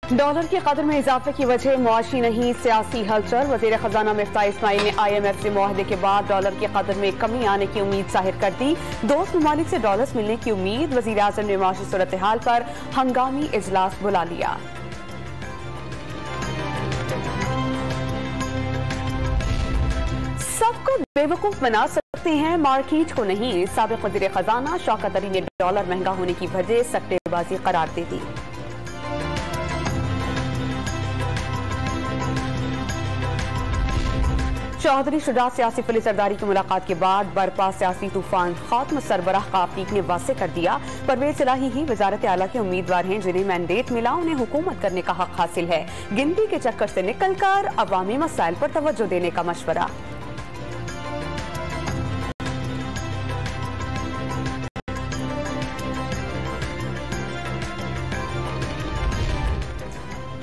Dollar की कदर में इजाफे की वजह मुआशी नहीं सियासी हलचल। वजीर खजाना मिफ्ताह इस्माइल ने IMF से मुआहदे के बाद डॉलर की कदर में कमी आने की उम्मीद जाहिर कर दी। दोस्त ममालिक से डॉलर्स मिलने की उम्मीद। वजीर आजम ने मुआशी सूरत हाल पर हंगामी इजलास बुला लिया। सबको बेवकूफ बना सकते हैं, मार्केट को नहीं। साबिक वजीर खजाना शौकत अली ने डॉलर महंगा होने की वजह सट्टेबाजी करार दे दी। चौधरी शुजा सियासी फली सरदारी की मुलाकात के बाद बरपा सियासी तूफान खात्म। सरबराह का अफरीक ने वासे कर दिया परवेज इलाही ही वजारत आला के उम्मीदवार हैं। जिन्हें मैंडेट मिला उन्हें हुकूमत करने का हक हासिल है। गिनती के चक्कर से निकलकर अवामी मसाइल पर तवज्जो देने का मशवरा।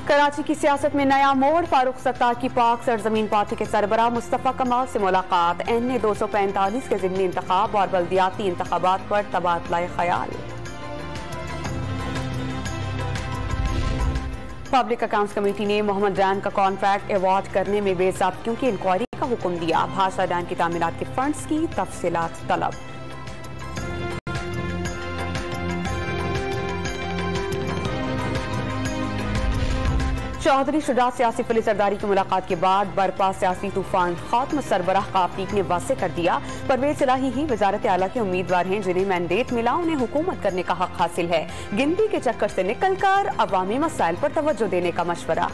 कराची की सियासत में नया मोड़। फारूक सत्तार की पाक सरजमीन पार्टी के सरबराह मुस्तफा कमाल से मुलाकात। NA 245 के ज़िमनी इंतखाब और बल्दियाती इंतखाबात पर तबादला ख्याल। पब्लिक अकाउंट्स कमेटी ने मोहम्मद रैन का कॉन्ट्रैक्ट अवॉर्ड करने में बेज़ाब्तियों की इंक्वायरी का हुक्म दिया। भाषा डैम की तामीरात के फंड्स की तफसीलात तलब। चौधरी शुजा सियासी फली सरदारी की मुलाकात के बाद बरपा सियासी तूफान खात्म। सरबराह का अफरीक ने वासे कर दिया परवेज इलाही ही वजारत आला के उम्मीदवार हैं। जिन्हें मैंडेट मिला उन्हें हुकूमत करने का हक हासिल है। गिनती के चक्कर से निकलकर अवामी मसाइल पर तवज्जो देने का मशवरा।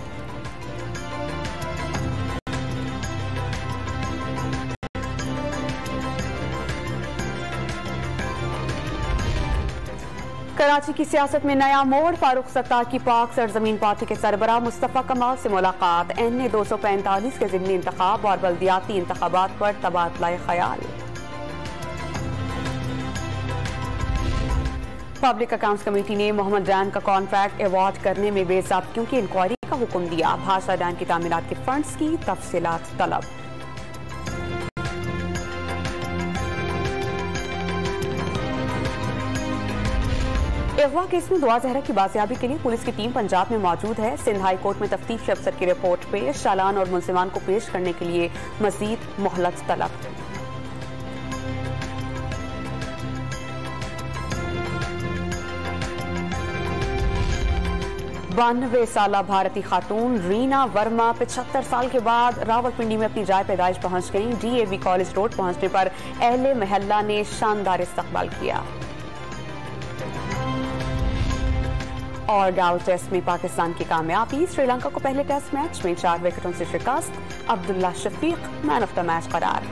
कराची की सियासत में नया मोड़। फारूक सत्तार की पाक सरजमीन पार्टी के सरबराह मुस्तफा कमाल से मुलाकात। NA 245 के ज़िमनी इंतखाब और बल्दियाती इंतखाबात पर तबादला ख्याल। पब्लिक अकाउंट्स कमेटी ने मोहम्मद रैन का कॉन्ट्रैक्ट अवॉर्ड करने में बेज़ाब्तियों की इंक्वायरी का हुक्म दिया। भाषा डैम की तामीरात के फंड्स की तफसीलात तलब। अगवा केस में दुआ जहरा की बाजियाबी के लिए पुलिस की टीम पंजाब में मौजूद है। सिंध हाई कोर्ट में तफ्तीशी अफसर की रिपोर्ट पेश। चालान और मुलजिमान को पेश करने के लिए मजीद मोहलत तलब। बानवे साला भारतीय खातून रीना वर्मा 75 साल के बाद रावलपिंडी में अपनी जाय पैदाइश पहुंच गईं। DAV कॉलेज रोड पहुंचने पर अहले महल्ला ने शानदार इस्तकबाल किया। और गांव टेस्ट में पाकिस्तान की कामयाबी। श्रीलंका को पहले टेस्ट मैच में 4 विकेटों से शिकस्त। Abdullah Shafique man of the match करार।